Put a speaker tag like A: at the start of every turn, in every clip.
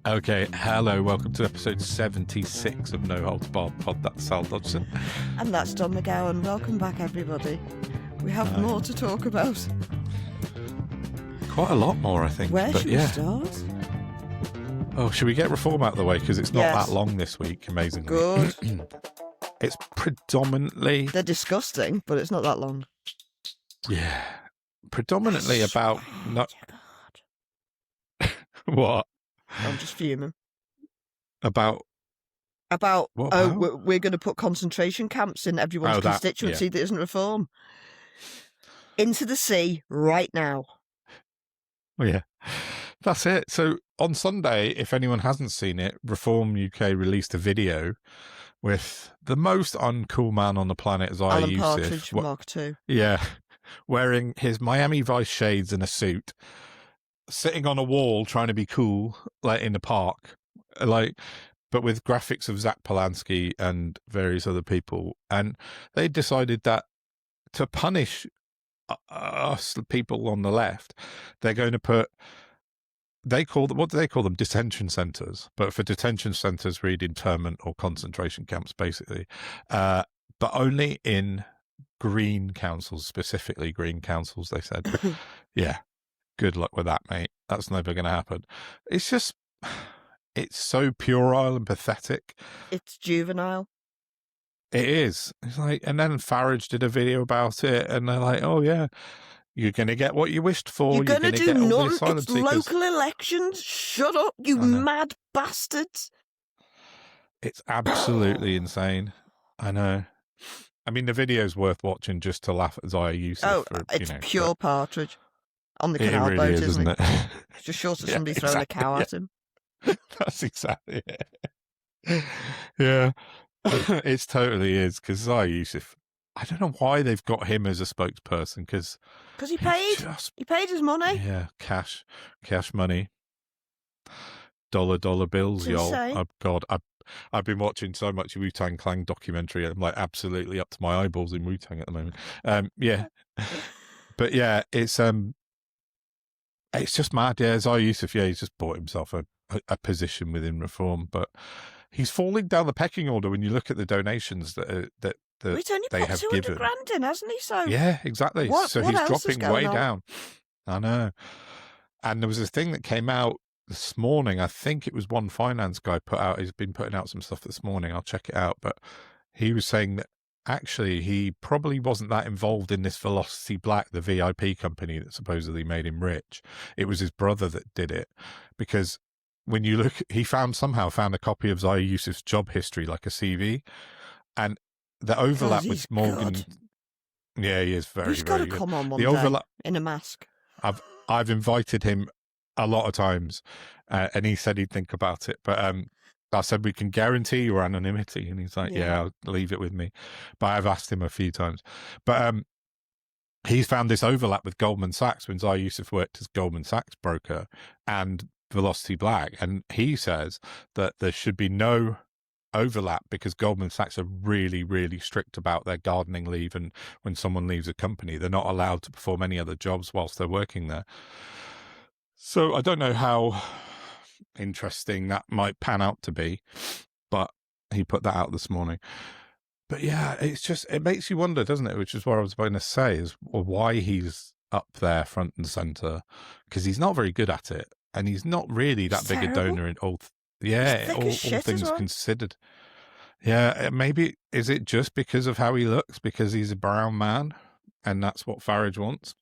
A: Okay, hello, welcome to episode 76 of No Holds Barred Pod. That's Sal Dodgson.
B: And that's Don McGowan. Welcome back, everybody. We have more to talk about.
A: Quite a lot more, I think.
B: Where
A: but
B: should
A: yeah.
B: we start?
A: Oh, should we get reform out of the way? Because it's not
B: Yes.
A: that long this week, amazingly.
B: Good.
A: It's predominantly...
B: They're disgusting, but it's not that long.
A: Yeah. Predominantly about... Not... What?
B: I'm just fuming.
A: About...
B: What
A: about?
B: We're going to put concentration camps in everyone's constituency that isn't reform. Into the sea right now.
A: Oh, yeah. That's it. So on Sunday, if anyone hasn't seen it, Reform UK released a video with the most uncool man on the planet, Zia
B: Alan
A: Yusuf.
B: Partridge, Mark II.
A: Yeah. Wearing his Miami Vice shades and a suit, sitting on a wall trying to be cool, like in the park, but with graphics of Zach Polanski and various other people. And they decided that to punish us, people on the left, they're going to put... what do they call them? Detention centres. But for detention centres, read internment or concentration camps, basically. But only in green councils, specifically green councils, they said. Yeah, good luck with that, mate. That's never going to happen. It's just, it's so puerile and pathetic.
B: It's juvenile.
A: It is. It's like, and then Farage did a video about it, and they're like, oh, yeah. You're going to get what you wished for.
B: You're going to do none. It's
A: seekers.
B: Local elections. Shut up, you mad bastards. It's
A: absolutely insane. I know. I mean, the video's worth watching just to laugh at Zia Yusuf.
B: Oh, it's pure Partridge on the canal
A: really
B: boat,
A: isn't it?
B: It's just short of somebody throwing a cow at him.
A: That's exactly it. Yeah. It totally is, because Zia Yusuf, I don't know why they've got him as a spokesperson, because
B: he paid. He paid his money.
A: Yeah, cash money, dollar bills, y'all. Oh, God, I've been watching so much Wu-Tang Clan documentary. I'm like absolutely up to my eyeballs in Wu-Tang at the moment. Yeah, but yeah, it's just mad. Yeah, Zia Yusuf, yeah, he's just bought himself a position within Reform, but he's falling down the pecking order when you look at the donations that
B: he's only
A: they
B: put
A: have
B: 200
A: given.
B: grand in, hasn't he? So
A: yeah, exactly. So he's dropping way down. I know. And there was a thing that came out this morning. I think it was one finance guy put out. He's been putting out some stuff this morning. I'll check it out. But he was saying that actually he probably wasn't that involved in this Velocity Black, the VIP company that supposedly made him rich. It was his brother that did it, because when you look, he somehow found a copy of Zia Yusuf's job history, like a CV, and the overlap with Morgan.
B: Good.
A: Yeah, he is very,
B: He's got
A: very
B: to
A: good.
B: come on one day in a mask.
A: I've invited him a lot of times, and he said he'd think about it. But I said, we can guarantee your anonymity, and he's like, yeah, I'll leave it with me. But I've asked him a few times. But he's found this overlap with Goldman Sachs when Zia Yusuf worked as Goldman Sachs broker and Velocity Black, and he says that there should be no overlap because Goldman Sachs are really, really strict about their gardening leave, and when someone leaves a company, they're not allowed to perform any other jobs whilst they're working there. So I don't know how interesting that might pan out to be, but he put that out this morning. But yeah, it makes you wonder, doesn't it? Which is what I was going to say, is why he's up there front and centre, because he's not very good at it, and he's not really that big a donor in all. Yeah, all things considered. Yeah, maybe, is it just because of how he looks, because he's a brown man, and that's what Farage wants?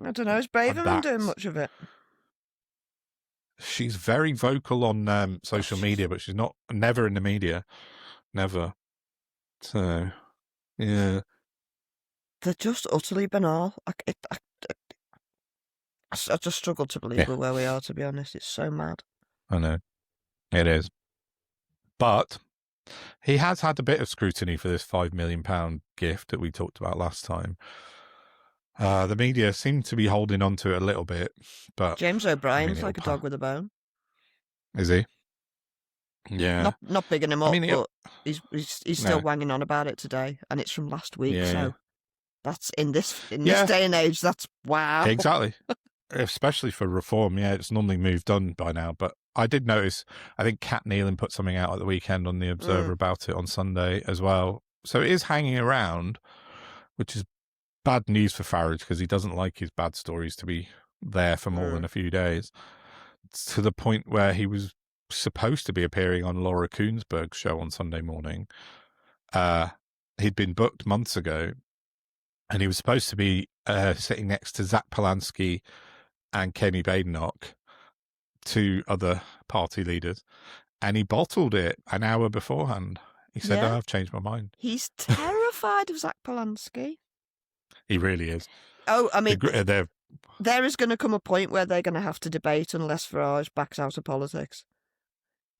B: I don't know. Is Braverman doing much of it?
A: She's very vocal on social media, but she's never in the media. Never. So, yeah.
B: They're just utterly banal. I just struggle to believe where we are, to be honest. It's so mad.
A: I know. It is. But he has had a bit of scrutiny for this £5 million gift that we talked about last time. The media seem to be holding on to it a little bit, but
B: James O'Brien's like a dog with a bone.
A: Is he? Yeah.
B: Not bigging him up, but he's still wanging on about it today, and it's from last week. So that's in this day and age. That's wow.
A: Exactly. Especially for Reform. Yeah, it's normally moved on by now, but I did notice, I think Kat Neelan put something out at the weekend on The Observer about it on Sunday as well. So it is hanging around, which is bad news for Farage because he doesn't like his bad stories to be there for more than a few days. To the point where he was supposed to be appearing on Laura Koonsberg's show on Sunday morning. He'd been booked months ago, and he was supposed to be sitting next to Zach Polanski and Kemi Badenoch, two other party leaders, and he bottled it an hour beforehand. He said, "Oh, I've changed my mind."
B: He's terrified of Zach Polanski.
A: He really is.
B: Oh, I mean, there is going to come a point where they're going to have to debate unless Farage backs out of politics.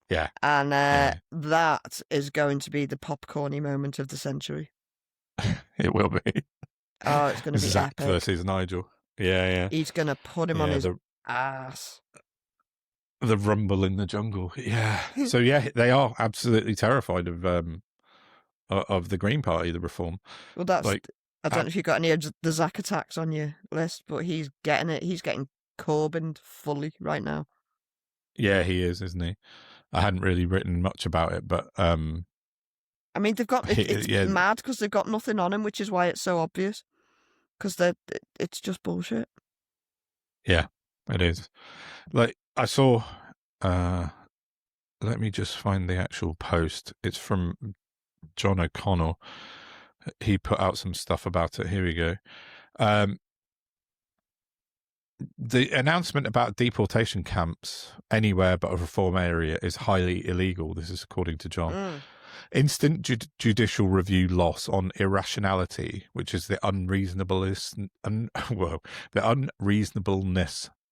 A: Yeah.
B: And that is going to be the popcorny moment of the century.
A: It will be.
B: Oh, it's going to be
A: Zach
B: epic.
A: versus Nigel. Yeah.
B: He's going to put him on his ass.
A: The rumble in the jungle. Yeah. So, yeah, they are absolutely terrified of the Green Party, the Reform.
B: Well, that's... Like, I don't know if you've got any of the Zach attacks on your list, but he's getting it. He's getting Corbyned fully right now.
A: Yeah, he is, isn't he? I hadn't really written much about it, but... I
B: mean, they've got... It's mad because they've got nothing on him, which is why it's so obvious. Because it's just bullshit.
A: Yeah, it is. Like, I saw... let me just find the actual post. It's from John O'Connell. He put out some stuff about it. Here we go. The announcement about deportation camps anywhere but a reform area is highly illegal. This is according to John. Instant judicial review loss on irrationality, which is the unreasonableness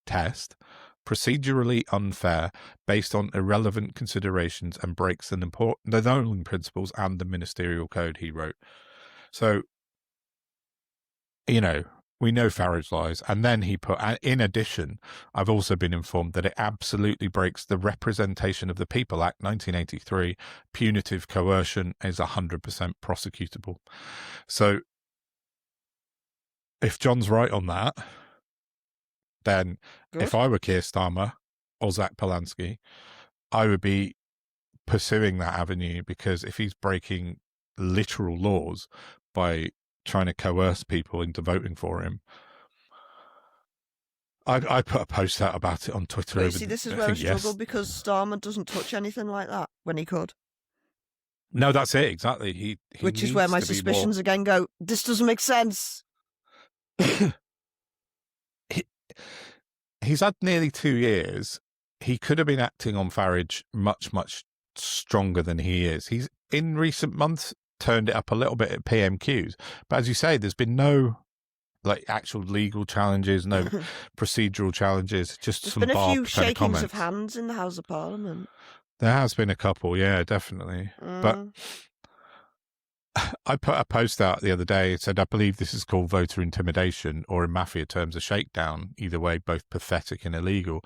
A: test, procedurally unfair, based on irrelevant considerations, and breaks the Nolan principles and the ministerial code, he wrote. So, you know, we know Farage lies. And then he put, in addition, I've also been informed that it absolutely breaks the Representation of the People Act 1983. Punitive coercion is 100% prosecutable. So if John's right on that, then if I were Keir Starmer or Zach Polanski, I would be pursuing that avenue, because if he's breaking literal laws by trying to coerce people into voting for him. I put a post out about it on Twitter.
B: But see, this is where I struggle, because Starmer doesn't touch anything like that when he could.
A: No, that's it, exactly. He
B: Which is where my suspicions again go, this doesn't make sense.
A: He's had nearly 2 years. He could have been acting on Farage much, much stronger than he is. He's, in recent months, turned it up a little bit at PMQs, but as you say, there's been no like actual legal challenges, no procedural challenges, just
B: there's
A: some
B: been a few shakings
A: comments
B: of hands in the House of Parliament.
A: There has been a couple, yeah, definitely. But I put a post out the other day. It said, I believe this is called voter intimidation, or in mafia terms, a shakedown. Either way, both pathetic and illegal.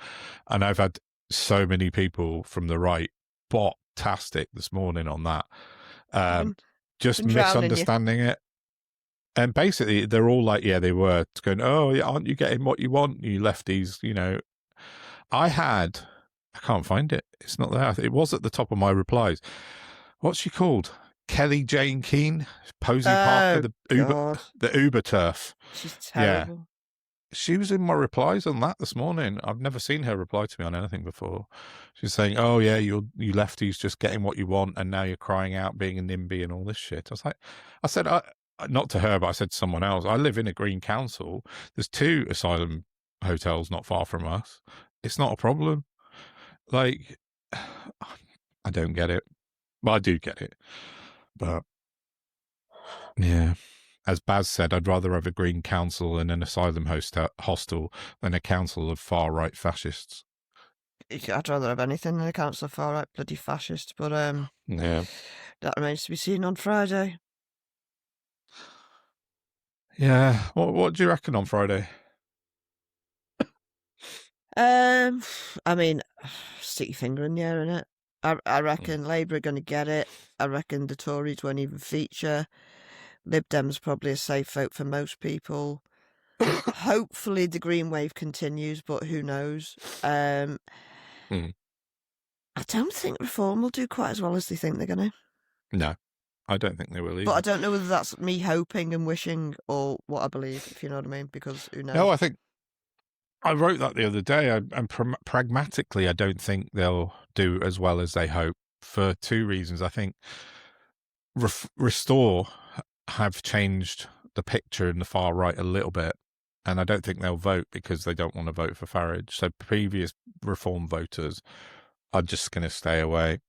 A: And I've had so many people from the right bot-tastic this morning on that. Just misunderstanding it. And basically, they're all like, yeah, they were going, oh, aren't you getting what you want, you lefties? You know, I can't find it. It's not there. It was at the top of my replies. What's she called? Kelly Jane Keane? Posey Parker, the Uber turf.
B: She's terrible.
A: Yeah. She was in my replies on that this morning. I've never seen her reply to me on anything before. She's saying, oh, yeah, you lefties just getting what you want, and now you're crying out being a NIMBY and all this shit. I said, not to her, but I said to someone else, I live in a green council. There's 2 asylum hotels not far from us. It's not a problem. Like, I don't get it. Well, I do get it. But, yeah. As Baz said, I'd rather have a green council and an asylum hostel than a council of far-right fascists.
B: I'd rather have anything than a council of far-right bloody fascists, but
A: yeah,
B: that remains to be seen on Friday.
A: Yeah, what do you reckon on Friday?
B: I mean, stick your finger in the air, innit? I reckon Labour are going to get it. I reckon the Tories won't even feature. Lib Dem's probably a safe vote for most people. Hopefully the Green Wave continues, but who knows? don't think Reform will do quite as well as they think they're going to.
A: No, I don't think they will either.
B: But I don't know whether that's me hoping and wishing or what I believe, if you know what I mean, because who knows?
A: No, I think I wrote that the other day, and pragmatically, I don't think they'll do as well as they hope for two reasons. I think Restore have changed the picture in the far right a little bit, and I don't think they'll vote because they don't want to vote for Farage. So previous Reform voters are just going to stay away.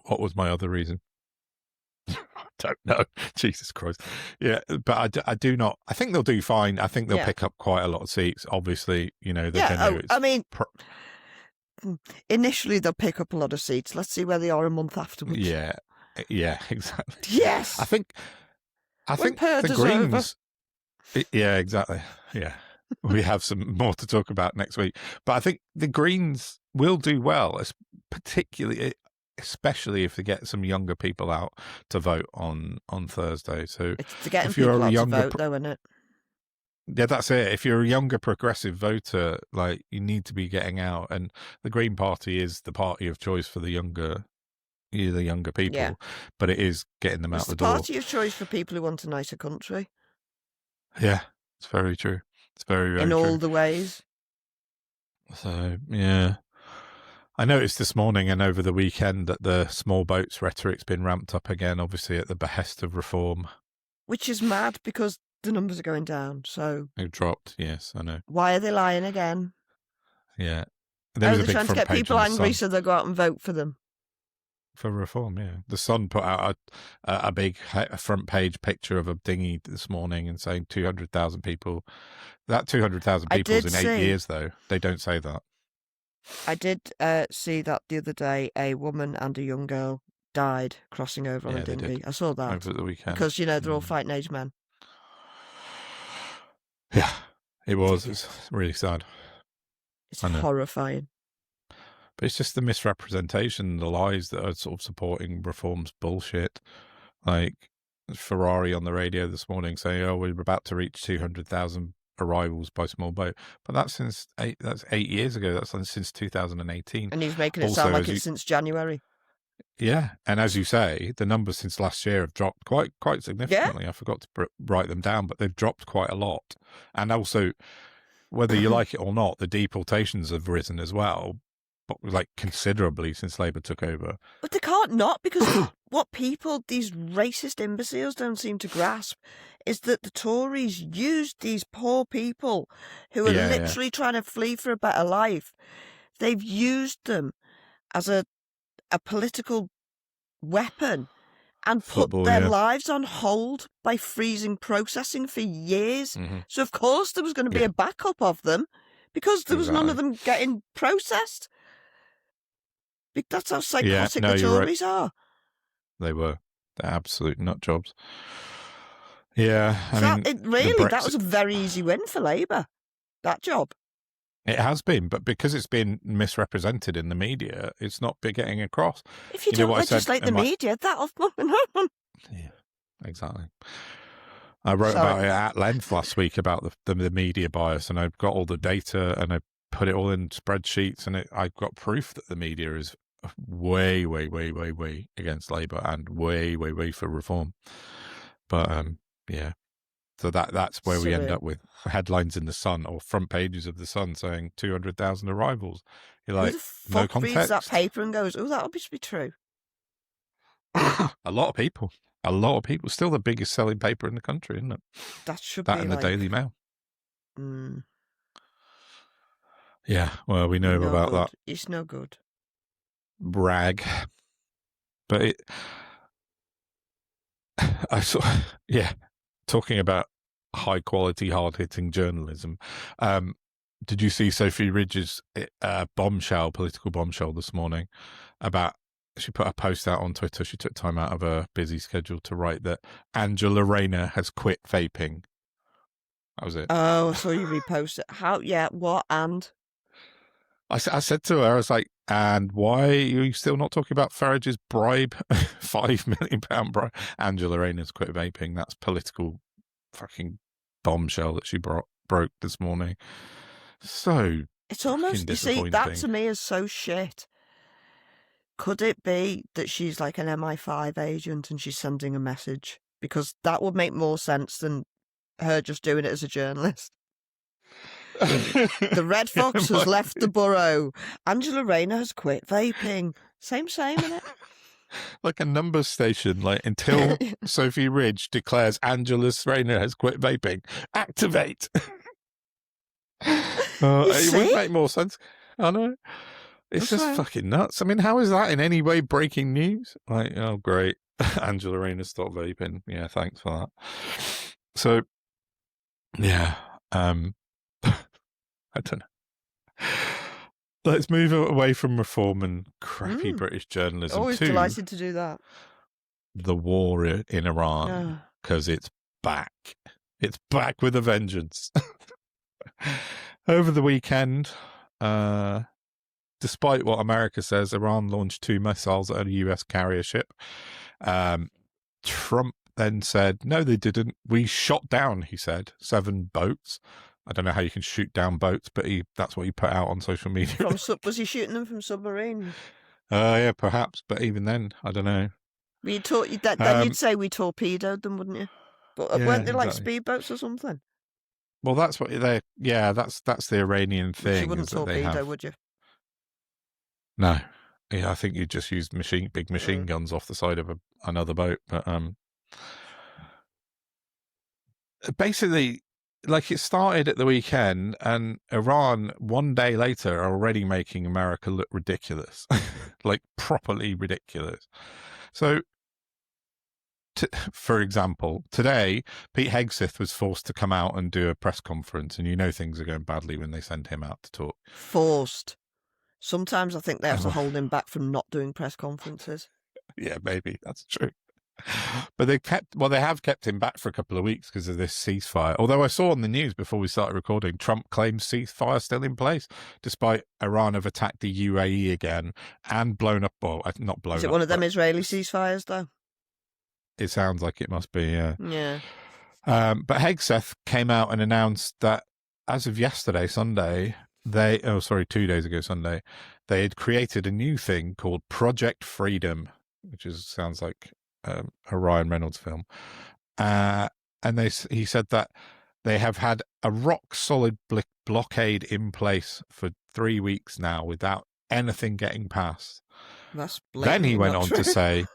A: What was my other reason? I don't know. Jesus Christ. Yeah, but I do not. I think they'll do fine. I think they'll pick up quite a lot of seats. Obviously, you know, they're going to.
B: I mean, initially they'll pick up a lot of seats. Let's see where they are a month afterwards.
A: Yeah, exactly.
B: Yes.
A: I think the Greens. Yeah, exactly. Yeah, we have some more to talk about next week. But I think the Greens will do well, especially if they get some younger people out to vote on Thursday. So
B: it's to get people out to vote, though, isn't it?
A: Yeah, that's it. If you're a younger progressive voter, like, you need to be getting out, and the Green Party is the party of choice for the younger people. But it is getting them out the door.
B: It's the party of choice for people who want a nicer country.
A: Yeah, it's very true. It's very, very
B: true.
A: In
B: all the ways.
A: So, yeah. I noticed this morning and over the weekend that the small boats rhetoric's been ramped up again, obviously at the behest of Reform.
B: Which is mad because the numbers are going down, so...
A: They've dropped, yes, I know.
B: Why are they lying again?
A: Yeah.
B: They're trying to get people angry so they'll go out and vote for them.
A: For Reform, yeah. The Sun put out a big front page picture of a dinghy this morning and saying 200,000 people. That 200,000 people is in 8 years, though. They don't say that.
B: I did see that the other day. A woman and a young girl died crossing over on a dinghy. I saw that.
A: Over the weekend.
B: Because, you know, they're all fighting age men.
A: Yeah, it was. It's really sad.
B: It's horrifying.
A: But it's just the misrepresentation, the lies that are sort of supporting Reform's bullshit. Like Ferrari on the radio this morning saying, "Oh, we're about to reach 200,000 arrivals by small boat," but that's 8 years ago. That's since 2018.
B: And he's making it sound like it's since January.
A: Yeah, and as you say, the numbers since last year have dropped quite significantly. I forgot to write them down, but they've dropped quite a lot. And also, whether you like it or not, the deportations have risen as well, but like considerably since Labour took over.
B: But they can't not, because what people, these racist imbeciles, don't seem to grasp is that the Tories used these poor people who are literally trying to flee for a better life. They've used them as a political weapon and put their lives on hold by freezing processing for years. Mm-hmm. So, of course, there was going to be a backup of them because there was none of them getting processed. That's how psychotic the Tories are.
A: They were. They're absolute nut jobs. Yeah.
B: That was a very easy win for Labour, that job.
A: It has been, but because it's been misrepresented in the media, it's not getting across.
B: If you don't legislate the media, that'll happen.
A: Yeah, exactly. I wrote about it at length last week about the media bias, and I've got all the data, and I put it all in spreadsheets, and I've got proof that the media is way, way, way, way, way against Labour and way, way, way for Reform. But yeah. So that's where we end up with headlines in the Sun or front pages of the Sun saying 200,000 arrivals. You're like, no context.
B: Reads that paper and goes, "Oh, that must be true."
A: A lot of people. Still the biggest selling paper in the country, isn't it?
B: That should
A: be
B: and
A: the Daily Mail.
B: Mm.
A: Yeah, well, we know about that.
B: It's no good.
A: Brag. But talking about high quality, hard hitting journalism. Did you see Sophie Ridge's political bombshell this morning about, she put a post out on Twitter. She took time out of her busy schedule to write that Angela Rayner has quit vaping. That was it.
B: Oh, I saw you repost it. How? Yeah, what? And?
A: I said to her, I was like, and why are you still not talking about Farage's bribe? £5 million bribe. Angela Rayner's quit vaping. That's political fucking bombshell that she broke this morning. So
B: it's almost, you see, that to me is so shit. Could it be that she's like an MI5 agent and she's sending a message? Because that would make more sense than her just doing it as a journalist. The Red Fox has left the burrow. Angela Rayner has quit vaping. Same, isn't it?
A: Like a number station, like until Sophie Ridge declares Angela Rayner has quit vaping. Activate. It would make more sense. I know. It's
B: That's
A: just fucking nuts. I mean, how is that in any way breaking news? Like, oh, great. Angela Rayner stopped vaping. Yeah, thanks for that. So, yeah. I don't know. Let's move away from reform and crappy British journalism.
B: Always delighted to do that.
A: The war in Iran, because it's back. It's back with a vengeance. Over the weekend, despite what America says, Iran launched 2 missiles at a US carrier ship. Trump then said, no, they didn't. We shot down, he said, 7 boats. I don't know how you can shoot down boats, but that's what he put out on social media.
B: Was he shooting them from submarines?
A: Yeah, perhaps. But even then, I don't know.
B: Then you'd say we torpedoed them, wouldn't you? But weren't they like speedboats or something?
A: Well, that's what that's the Iranian thing.
B: But you wouldn't torpedo, would you?
A: No. Yeah, I think you just used big machine guns off the side of another boat. But basically, like, it started at the weekend, and Iran, one day later, are already making America look ridiculous. Like, properly ridiculous. So, for example, today, Pete Hegseth was forced to come out and do a press conference, and you know things are going badly when they send him out to talk.
B: Forced. Sometimes I think they have to hold him back from not doing press conferences.
A: Yeah, maybe. That's true. But they have kept him back for a couple of weeks because of this ceasefire. Although I saw on the news before we started recording, Trump claims ceasefire still in place, despite Iran have attacked the UAE again and blown up. Well, not blown up.
B: Is it one of them Israeli ceasefires, though?
A: It sounds like it must be, yeah.
B: Yeah.
A: But Hegseth came out and announced that as of yesterday, Sunday, 2 days ago, Sunday, they had created a new thing called Project Freedom, which sounds like a Ryan Reynolds film. And he said that they have had a rock solid blockade in place for 3 weeks now without anything getting past. Then he went on to say,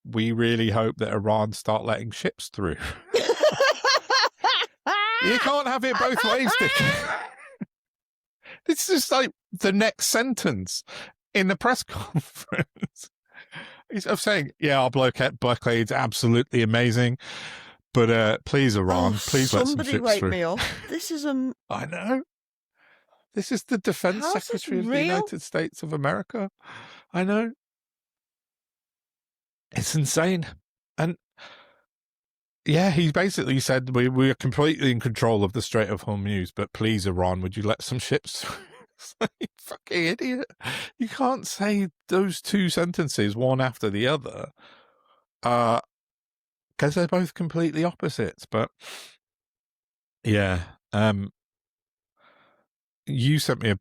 A: we really hope that Iran start letting ships through. You can't have it both ways, Dick. It's just like the next sentence in the press conference. He's saying, our blockade's absolutely amazing, but please, Iran, please let some ships through.
B: Somebody wake me up. This is
A: I know. This is the Defense Secretary of the United States of America. I know. It's insane. And yeah, he basically said, we are completely in control of the Strait of Hormuz, but please, Iran, would you let some ships through? It's like, you fucking idiot. You can't say those 2 sentences one after the other because they're both completely opposites. But yeah, you sent me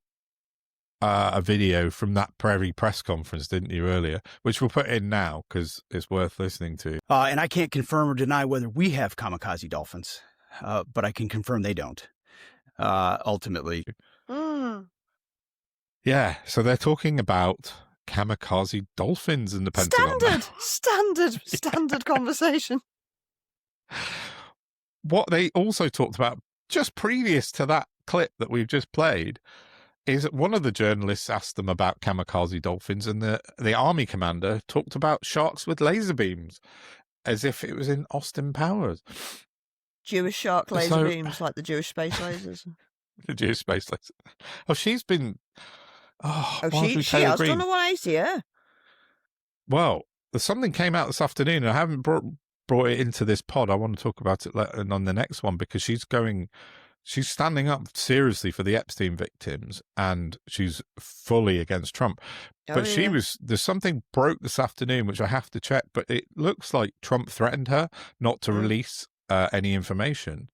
A: a video from that Prairie press conference, didn't you, earlier, which we'll put in now because it's worth listening to.
C: And I can't confirm or deny whether we have kamikaze dolphins, but I can confirm they don't, ultimately.
A: Yeah, so they're talking about kamikaze dolphins in the Pentagon.
B: Standard conversation.
A: What they also talked about just previous to that clip that we've just played is that one of the journalists asked them about kamikaze dolphins, and the army commander talked about sharks with laser beams as if it was in Austin Powers.
B: Jewish shark laser beams, like the Jewish space lasers.
A: The Jewish space lasers. Oh, she's been...
B: she has done a 180, yeah.
A: Well, something came out this afternoon, and I haven't brought it into this pod. I want to talk about it on the next one, because she's standing up seriously for the Epstein victims, and she's fully against Trump. But there's something broke this afternoon, which I have to check, but it looks like Trump threatened her not to release any information.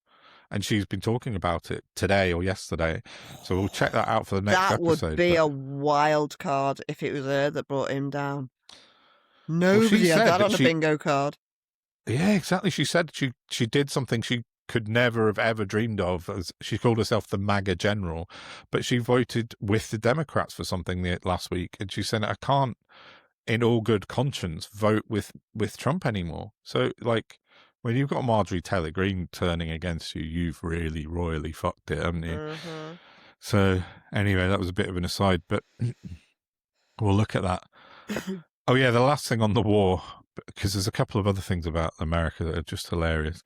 A: and she's been talking about it today or yesterday. So we'll check that out for the next episode.
B: That would be a wild card if it was her that brought him down.
A: Well,
B: Nobody
A: she
B: had
A: said
B: that
A: that
B: on a bingo card.
A: Yeah, exactly. She said she did something she could never have ever dreamed of. She called herself the MAGA general, but she voted with the Democrats for something last week, and she said, I can't, in all good conscience, vote with Trump anymore. So, like, when you've got Marjorie Taylor Greene turning against you, you've really royally fucked it, haven't you?
B: Mm-hmm.
A: So, anyway, that was a bit of an aside, but we'll look at that. Oh, yeah, the last thing on the war, because there's a couple of other things about America that are just hilarious.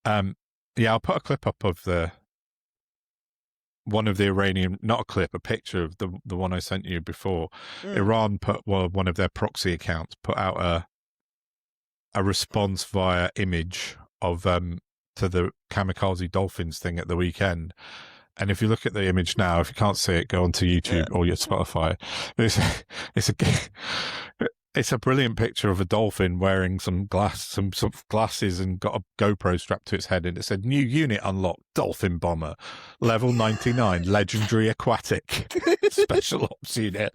A: Yeah, I'll put a clip up of one of the Iranian, not a clip, a picture of the one I sent you before. Iran put, one of their proxy accounts put out a response via image of to the Kamikaze Dolphins thing at the weekend. And if you look at the image now, if you can't see it, go onto YouTube or your Spotify. It's a brilliant picture of a dolphin wearing some glasses and got a GoPro strapped to its head, and it said "New unit unlocked: Dolphin Bomber, level 99, legendary aquatic, special ops unit,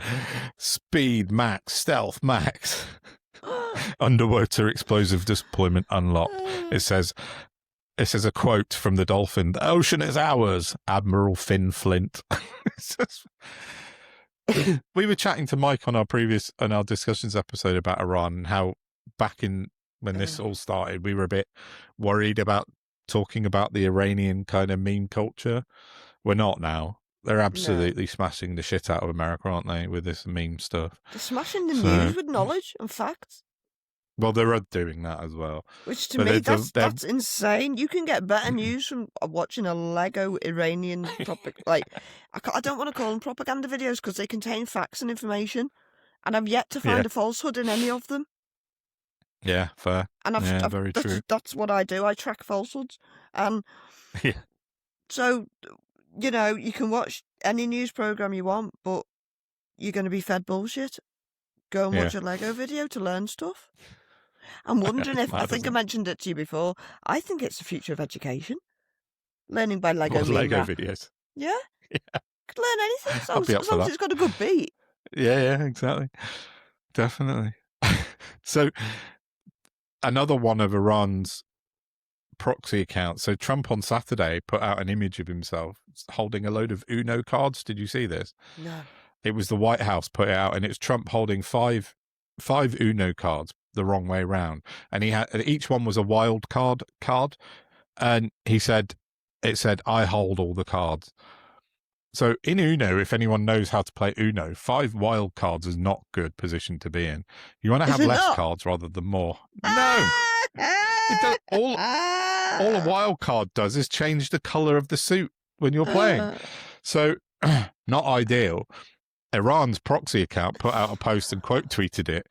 A: speed max, stealth max, underwater explosive deployment unlocked." It says a quote from the dolphin: "The ocean is ours, Admiral Finn Flint." We were chatting to Mike on our discussions episode about Iran, and how back in when this all started, we were a bit worried about talking about the Iranian kind of meme culture. We're not now. They're absolutely smashing the shit out of America, aren't they, with this meme stuff?
B: They're smashing the news with knowledge and facts.
A: Well, they're doing that as well.
B: Which to me, that's insane. You can get better news from watching a Lego Iranian like, I don't want to call them propaganda videos because they contain facts and information, and I've yet to find a falsehood in any of them.
A: Yeah, fair.
B: And
A: very true.
B: That's what I do. I track falsehoods, and so you can watch any news program you want, but you're going to be fed bullshit. Go and watch a Lego video to learn stuff. I'm wondering if, I think I mentioned it to you before, I think it's the future of education. Learning by Lego
A: videos.
B: Yeah? Could learn anything as
A: I'll
B: long as it's got a good beat.
A: Yeah, exactly. Definitely. So, another one of Iran's proxy accounts. So, Trump on Saturday put out an image of himself holding a load of Uno cards. Did you see this?
B: No.
A: It was the White House put it out, and it's Trump holding five Uno cards the wrong way round, and each one was a wild card, and it said, "I hold all the cards." So in Uno, if anyone knows how to play Uno, 5 wild cards is not good position to be in. You want to have less cards rather than more. No, all a wild card does is change the color of the suit when you're playing. So not ideal. Iran's proxy account put out a post and quote tweeted it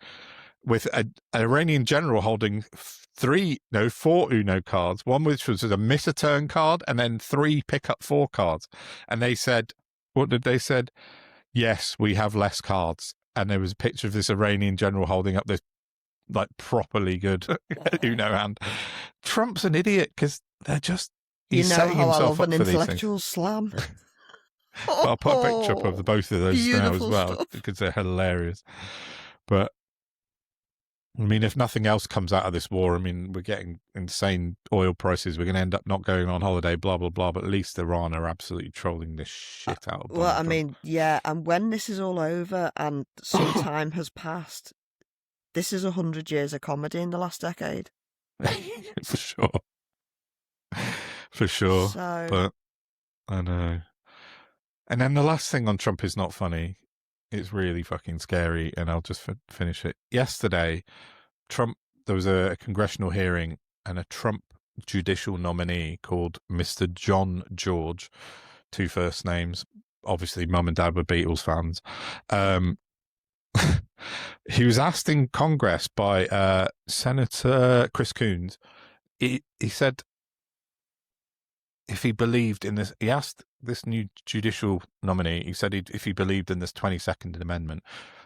A: with an Iranian general holding 4 Uno cards, one which was a miss a turn card, and then 3 pick up 4 cards. And they said, what did they said? Yes, we have less cards. And there was a picture of this Iranian general holding up this like properly good Uno hand. Trump's an idiot because they're just, he's setting himself up for these things.
B: Intellectual slam.
A: But I'll put a picture up of both of those now as well
B: stuff.
A: because they're hilarious. But I mean, if nothing else comes out of this war, I mean, we're getting insane oil prices. We're going to end up not going on holiday, blah, blah, blah. But at least Iran are absolutely trolling this shit out of Donald Trump.
B: Mean, yeah. And when this is all over and some time has passed, this is 100 years of comedy in the last decade.
A: For sure. For sure.
B: So...
A: But I know. And then the last thing on Trump is not funny. It's really fucking scary, and I'll just finish it. Yesterday, there was a congressional hearing, and a Trump judicial nominee called Mr. John George, 2 first names. Obviously, mum and dad were Beatles fans. He was asked in Congress by Senator Chris Coons. He said if he believed in this, he asked this new judicial nominee, he said if he believed in this 22nd Amendment.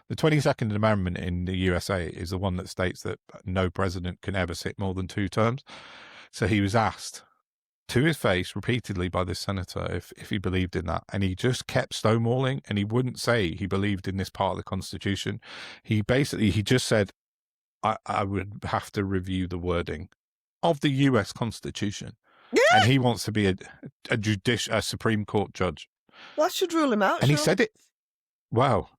A: The 22nd Amendment in the USA is the one that states that no president can ever sit more than 2 terms. So he was asked to his face repeatedly by this senator if he believed in that. And he just kept stonewalling, and he wouldn't say he believed in this part of the Constitution. He just said, I would have to review the wording of the US Constitution. And he wants to be a Supreme Court judge.
B: Well, that should rule him out.
A: And he said it. Wow.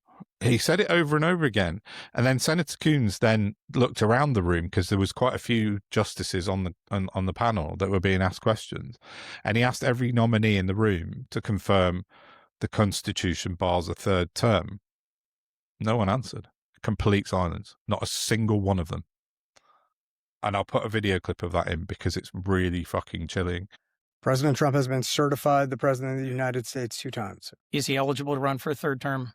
A: He said it over and over again. And then Senator Coons then looked around the room, because there was quite a few justices on the panel that were being asked questions. And he asked every nominee in the room to confirm the Constitution bars a third term. No one answered. Complete silence. Not a single one of them. And I'll put a video clip of that in because it's really fucking chilling.
D: President Trump has been certified the President of the United States 2 times.
E: Is he eligible to run for a third term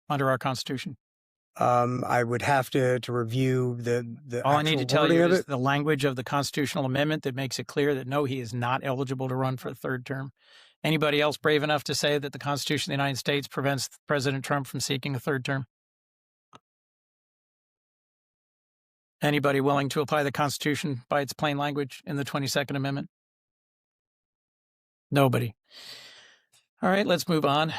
E: under our Constitution?
D: I would have to review the
E: All I need to tell you is
D: it.
E: the language of the constitutional amendment that makes it clear that no, he is not eligible to run for a third term. Anybody else brave enough to say that the Constitution of the United States prevents President Trump from seeking a third term? Anybody willing to apply the Constitution by its plain language in the 22nd Amendment? Nobody. All right, let's move on.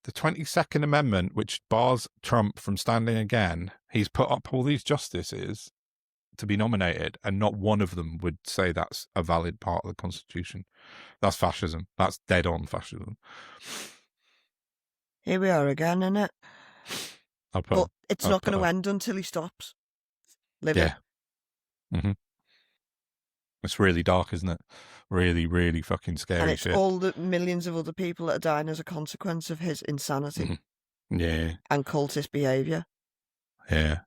A: The 22nd Amendment, which bars Trump from standing again, he's put up all these justices to be nominated, and not one of them would say that's a valid part of the Constitution. That's fascism. That's dead-on fascism.
B: Here we are again, innit? But it's not going to end until he stops living.
A: Yeah. Mm-hmm. It's really dark, isn't it? Really, really fucking scary
B: and it's
A: shit.
B: all the millions of other people that are dying as a consequence of his insanity.
A: Mm-hmm. Yeah.
B: And cultist behaviour.
A: Yeah.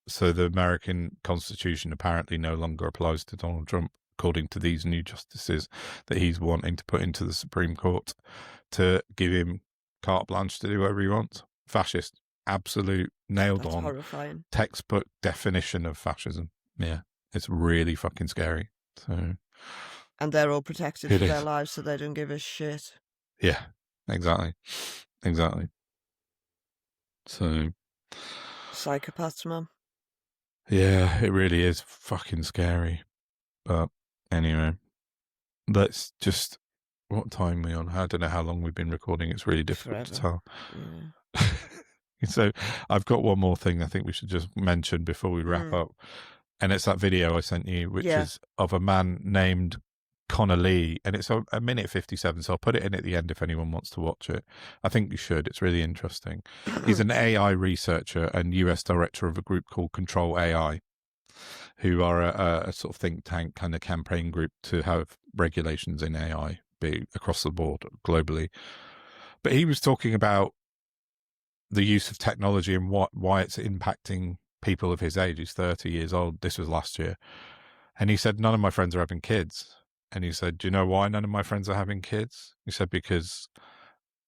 A: So the American Constitution apparently no longer applies to Donald Trump, according to these new justices that he's wanting to put into the Supreme Court to give him carte blanche to do whatever he wants. Fascist. Absolute nailed
B: That's
A: on.
B: Horrifying.
A: Textbook definition of fascism. Yeah. It's really fucking scary. So,
B: and they're all protected for their lives, so they don't give a shit.
A: Yeah, exactly. So,
B: psychopaths, man.
A: Yeah, it really is fucking scary. But anyway, let's just, what time are we on? I don't know how long we've been recording. It's really difficult to tell. Yeah. So I've got one more thing I think we should just mention before we wrap up. And it's that video I sent you, which is of a man named Connor Lee. And it's a minute 57. So I'll put it in at the end if anyone wants to watch it. I think you should. It's really interesting. He's an AI researcher and US director of a group called Control AI, who are a sort of think tank kind of campaign group to have regulations in AI be across the board globally. But he was talking about the use of technology and why it's impacting people of his age. He's 30 years old. This was last year. And he said, none of my friends are having kids. And he said, do you know why none of my friends are having kids? He said, because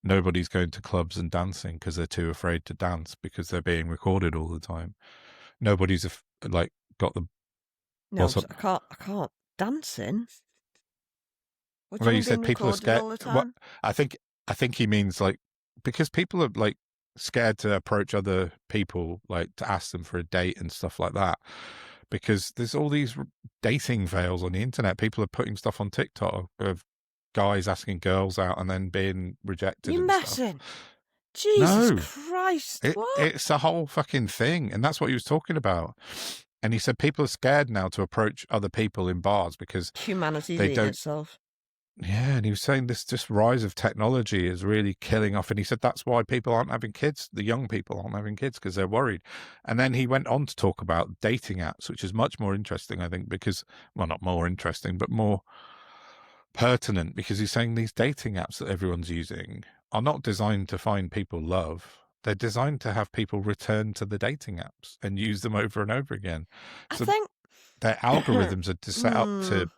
A: nobody's going to clubs and dancing because they're too afraid to dance because they're being recorded all the time. Nobody's got the...
B: No, I can't dancing. What do
A: well,
B: you
A: you said people are scared.
B: All the time?
A: I think he means because people are scared to approach other people, to ask them for a date and stuff like that, because there's all these dating fails on the internet. People are putting stuff on TikTok of guys asking girls out and then being rejected.
B: You're messing. Jesus Christ.
A: It's a whole fucking thing. And that's what he was talking about. And he said people are scared now to approach other people in bars because
B: humanity's eating itself.
A: Yeah, and he was saying this just rise of technology is really killing off. And he said that's why people aren't having kids. The young people aren't having kids because they're worried. And then he went on to talk about dating apps, which is much more interesting, I think, because, well, not more interesting, but more pertinent, because he's saying these dating apps that everyone's using are not designed to find people love. They're designed to have people return to the dating apps and use them over and over again. So I think their algorithms are set up to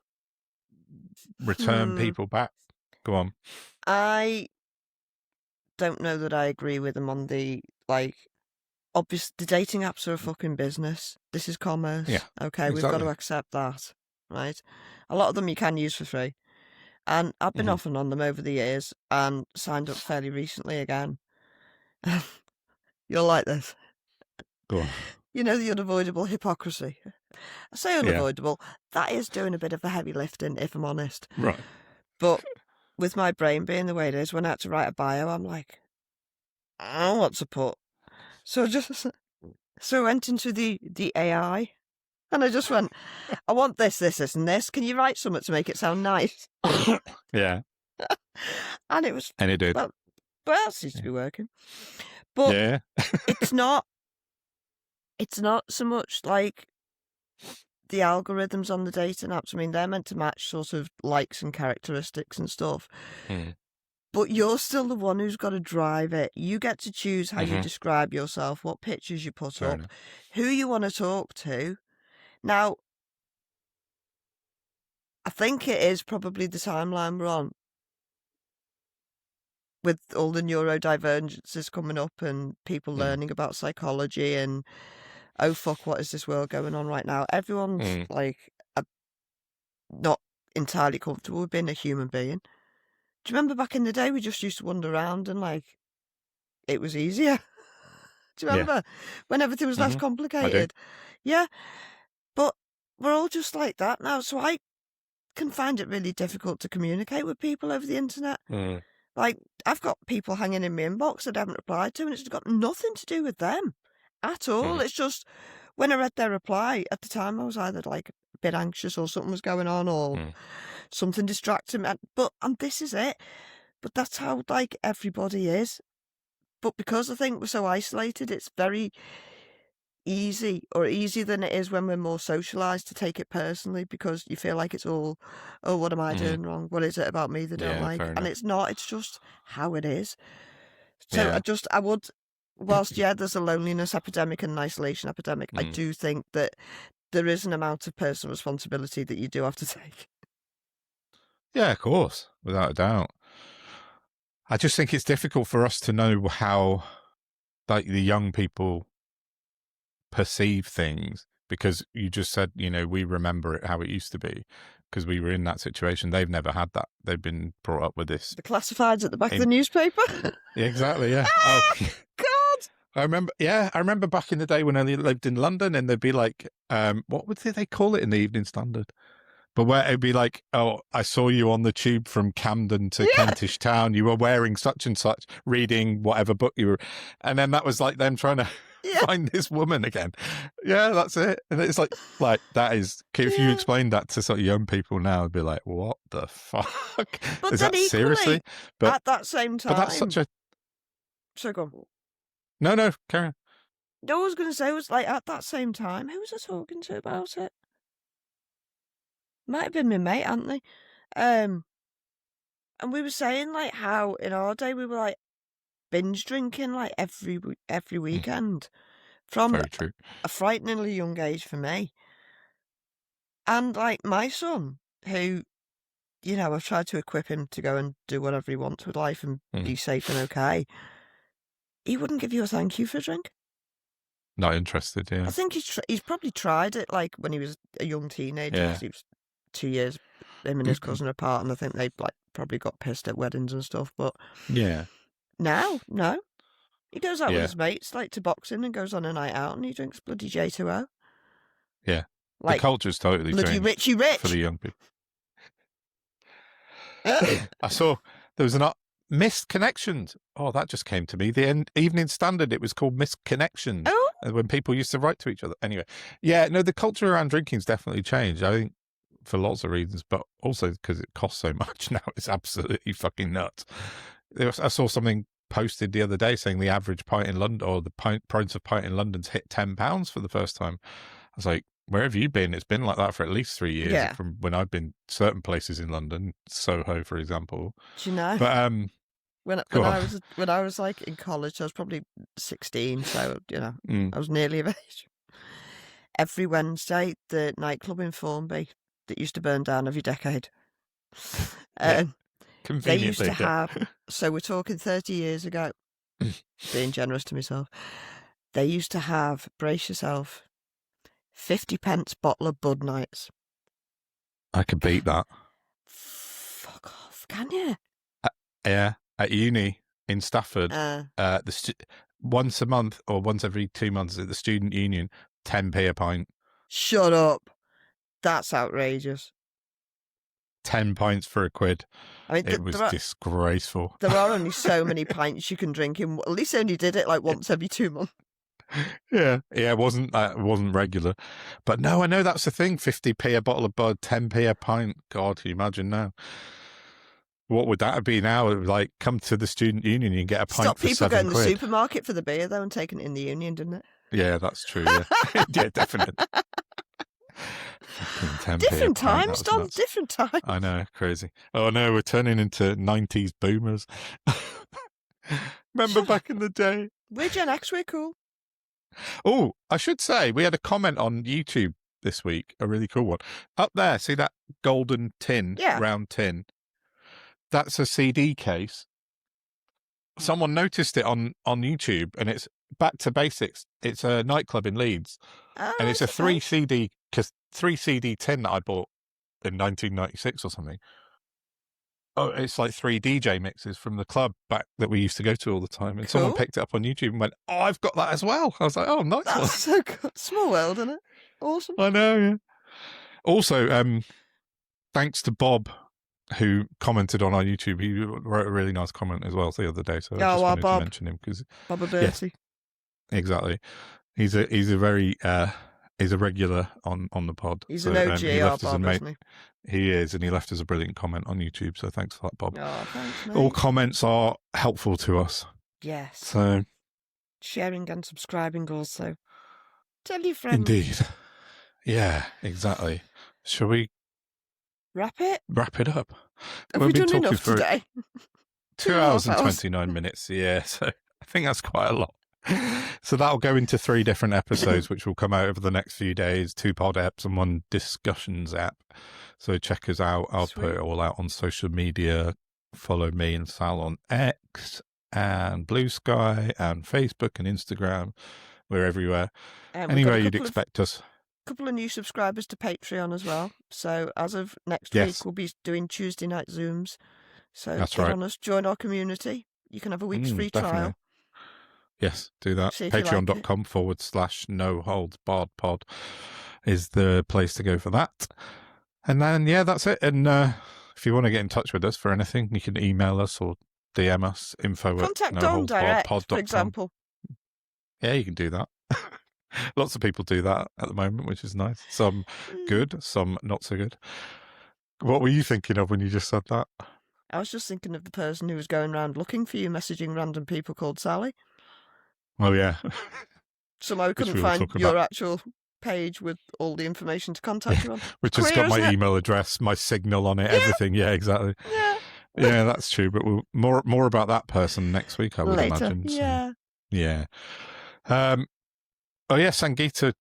A: return people back. Go on.
B: I don't know that I agree with them on the obvious. The dating apps are a fucking business. This is commerce.
A: Yeah.
B: Okay,
A: exactly.
B: We've got to accept that, right? A lot of them you can use for free, and I've been off and on them over the years and signed up fairly recently again. You'll like this.
A: Go on.
B: You know, the unavoidable hypocrisy. I say unavoidable. That is doing a bit of a heavy lifting, if I'm honest.
A: Right.
B: But with my brain being the way it is, when I had to write a bio, I'm like, I don't know what to put. So I went into the AI, and I just went, I want this, and this. Can you write something to make it sound nice?
A: Yeah.
B: And it was,
A: And it did.
B: well, it seems to be working. But
A: Yeah.
B: it's not so much like the algorithms on the dating apps. I mean, they're meant to match sort of likes and characteristics and stuff. But you're still the one who's got to drive it. You get to choose how you describe yourself, what pictures you put up, who you want to talk to. Now, I think it is probably the timeline we're on, with all the neurodivergences coming up and people learning about psychology and, oh, fuck, what is this world going on right now? Everyone's like not entirely comfortable with being a human being. Do you remember back in the day we just used to wander around and like it was easier? Do you remember when everything was less complicated? Yeah. But we're all just like that now. So I can find it really difficult to communicate with people over the internet. Like, I've got people hanging in my inbox that I haven't replied to, and it's got nothing to do with them at all. It's just when I read their reply at the time, I was either like a bit anxious or something was going on or something distracted me. And this is it. But that's how like everybody is. But because I think we're so isolated, it's very easy, or easier than it is when we're more socialised, to take it personally, because you feel like it's all, oh, what am I doing wrong? What is it about me they don't like? And it's not, it's just how it is. So I would, whilst, there's a loneliness epidemic and an isolation epidemic, I do think that there is an amount of personal responsibility that you do have to take.
A: Yeah, of course, without a doubt. I just think it's difficult for us to know how, like, the young people perceive things, because you just said, you know, we remember it how it used to be because we were in that situation. They've never had that. They've been brought up with this.
B: The classifieds at the back of the newspaper.
A: Yeah, exactly. Yeah.
B: God.
A: I remember back in the day when I lived in London, and they'd be like, what would they call it in the Evening Standard? But where it'd be like, oh, I saw you on the tube from Camden to Kentish Town. You were wearing such and such, reading whatever book you were. And then that was like them trying to find this woman again. Yeah, that's it. And it's like that is, if you explain that to sort of young people now, it'd be like, what the fuck?
B: But
A: is
B: then
A: that
B: equally,
A: seriously? But
B: at that same time.
A: But that's such a.
B: So go on.
A: No, carry on.
B: No, I was going to say, was like at that same time, who was I talking to about it? Might have been my mate, Anthony. And we were saying like how in our day we were like binge drinking like every weekend from a frighteningly young age for me. And like my son, who, you know, I've tried to equip him to go and do whatever he wants with life and be safe and okay. He wouldn't give you a thank you for a drink.
A: Not interested, yeah.
B: I think he's probably tried it like when he was a young teenager.
A: Yeah.
B: He was 2 years, him and his cousin apart, and I think they like probably got pissed at weddings and stuff. But now, no, he goes out with his mates, like to boxing, and goes on a night out, and he drinks bloody J2O.
A: Yeah,
B: like
A: the culture's totally
B: bloody
A: changed
B: Richie Rich
A: for the young people. I saw there was an Missed Connections. Oh, that just came to me. The Evening Standard, it was called Missed Connections.
B: Oh,
A: when people used to write to each other. Anyway, the culture around drinking's definitely changed. I think for lots of reasons, but also because it costs so much now. It's absolutely fucking nuts. I saw something posted the other day saying the average pint in London, or the price of pint in London's hit £10 for the first time. I was like, where have you been? It's been like that for at least 3 years from when I've been certain places in London, Soho, for example.
B: Do you know?
A: But
B: when I was like in college, I was probably 16, so you know, I was nearly of age. Every Wednesday, the nightclub in Formby that used to burn down every decade. They used to have, so we're talking 30 years ago, being generous to myself, they used to have, brace yourself, 50p bottle of Bud Nights.
A: I could beat that.
B: Fuck off, can you?
A: Yeah, at uni in Stafford, once a month or once every 2 months at the student union, 10p a pint.
B: Shut up. That's outrageous.
A: 10 pints for £1.
B: I mean,
A: It was disgraceful.
B: There are only so many pints you can drink in. At least they only did it like once every 2 months.
A: Yeah, it wasn't regular. But no, I know that's the thing. 50p a bottle of Bud, 10p a pint. God, can you imagine now? What would that be now? Like, come to the student union and get a pint
B: Stop
A: for
B: people
A: £7.
B: going to the supermarket for the beer, though, and taking it in the union, didn't it?
A: Yeah, that's true. Yeah, yeah, definitely.
B: Different times, Don. Different times.
A: I know, crazy. Oh no, we're turning into 90s boomers. Remember back in the day?
B: We're Gen X, we're cool.
A: Oh, I should say, we had a comment on YouTube this week, a really cool one. Up there, see that golden tin, round tin? That's a CD case. Someone noticed it on YouTube, and it's Back to Basics. It's a nightclub in Leeds, and it's a 3 CD tin that I bought in 1996 or something. Oh, it's like 3 DJ mixes from the club back that we used to go to all the time. And someone picked it up on YouTube and went, "Oh, I've got that as well." I was like, "Oh, nice."
B: That's so good. Small world, isn't it? Awesome.
A: I know. Yeah. Also, thanks to Bob, who commented on our YouTube. He wrote a really nice comment as well the other day. So I just wanted to mention him because
B: Bob Bertie.
A: Yeah, exactly. He's a very he's a regular on the pod.
B: He's an OG, Bob, isn't he?
A: He is, and he left us a brilliant comment on YouTube. So thanks for that, Bob.
B: Oh, thanks, mate.
A: All comments are helpful to us.
B: Yes.
A: So
B: sharing and subscribing also. Tell your friends.
A: Indeed. Yeah, exactly. Shall we
B: wrap it up?
A: Have
B: we done enough today?
A: 2 hours and 29 minutes. Yeah, so I think that's quite a lot. So that'll go into 3 different episodes, which will come out over the next few days, 2 pod apps and 1 discussions app. So check us out. I'll put it all out on social media. Follow me and Sal on X and Blue Sky and Facebook and Instagram. We're everywhere. Anywhere you'd expect us.
B: Couple of new subscribers to Patreon as well. So as of next week, we'll be doing Tuesday night Zooms. So get on us, join our community. You can have a week's free trial.
A: Yes, do that. Patreon.com/no-holds-barred-pod is the place to go for that. And then, that's it. And if you want to get in touch with us for anything, you can email us or DM us,
B: Contact Don direct, for example.
A: Yeah, you can do that. Lots of people do that at the moment, which is nice. Some good, some not so good. What were you thinking of when you just said that?
B: I was just thinking of the person who was going around looking for you, messaging random people called Sally.
A: Oh, yeah.
B: Somehow I couldn't find your actual page with all the information to contact you on.
A: Which has got my email address, my signal on it, everything. Yeah, exactly. Yeah, that's true. But we'll, more about that person next week, I would imagine. So, yeah. Oh, yeah, Sangeeta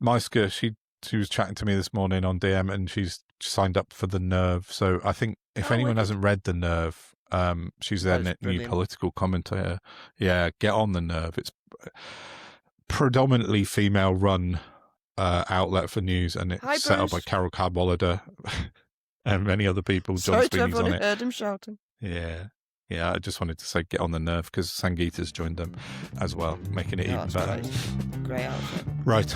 A: Maiska, she was chatting to me this morning on DM, and she's signed up for The Nerve. So I think if anyone hasn't read The Nerve, she's their new political commentator. Yeah, get on The Nerve. It's predominantly female-run outlet for news, and it's set up by Carol Cadwallader and many other people.
B: Sorry to everyone who heard him shouting.
A: Yeah, I just wanted to say get on The Nerve because Sangeeta's joined them as well, making it even better.
B: Great outfit.
A: Right,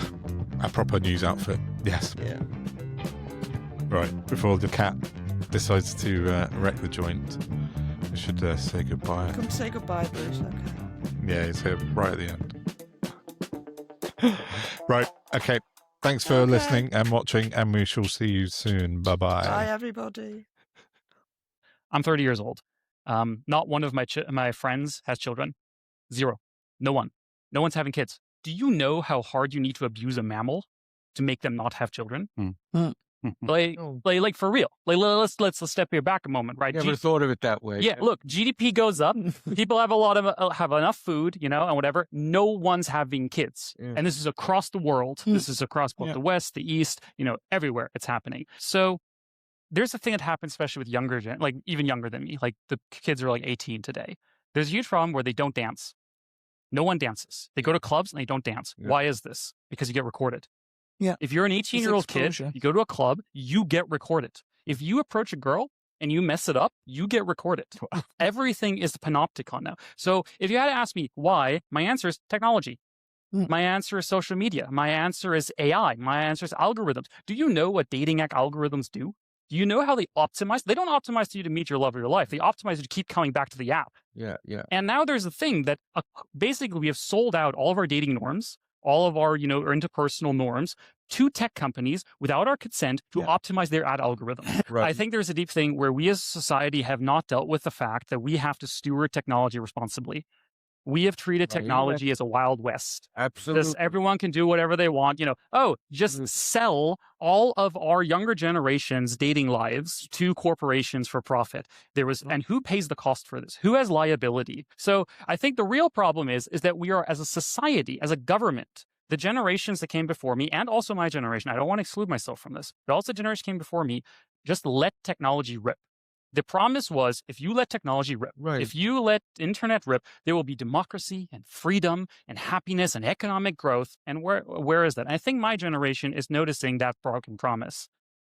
A: a proper news outfit. Yes.
B: Yeah.
A: Right, before the cat decides to wreck the joint, we should say goodbye.
B: Come say goodbye, Bruce. Okay.
A: Yeah, he's here right at the end. Right, okay. Thanks for listening and watching, and we shall see you soon. Bye-bye.
B: Bye, everybody.
F: I'm 30 years old. Not one of my friends has children. 0. No one. No one's having kids. Do you know how hard you need to abuse a mammal to make them not have children? Like for real. Like let's step here back a moment, right?
G: Never thought of it that way.
F: Yeah, look, GDP goes up. People have have enough food, and whatever. No one's having kids, and this is across the world. This is across both the West, the East, everywhere it's happening. So there's a thing that happens, especially with younger, like even younger than me. Like the kids are like 18 today. There's a huge problem where they don't dance. No one dances. They go to clubs and they don't dance. Yeah. Why is this? Because you get recorded.
G: Yeah.
F: If you're an 18-year-old kid, you go to a club, you get recorded. If you approach a girl and you mess it up, you get recorded. Everything is panopticon now. So if you had to ask me why, my answer is technology. My answer is social media. My answer is AI. My answer is algorithms. Do you know what dating app algorithms do? Do you know how they optimize? They don't optimize you to meet your love of your life. They optimize you to keep coming back to the app.
G: Yeah.
F: And now there's a thing that basically we have sold out all of our dating norms, all of our, interpersonal norms to tech companies without our consent to optimize their ad algorithm.
G: Right.
F: I think there's a deep thing where we as a society have not dealt with the fact that we have to steward technology responsibly. We have treated technology as a Wild West.
G: Absolutely.
F: Just everyone can do whatever they want. Just sell all of our younger generation's dating lives to corporations for profit. And who pays the cost for this? Who has liability? So I think the real problem is that we are, as a society, as a government, the generations that came before me, and also my generation, I don't want to exclude myself from this, but also the generation came before me, just let technology rip. The promise was, if you let technology rip, if you let internet rip, there will be democracy and freedom and happiness and economic growth. And where is that? I think my generation is noticing that broken promise.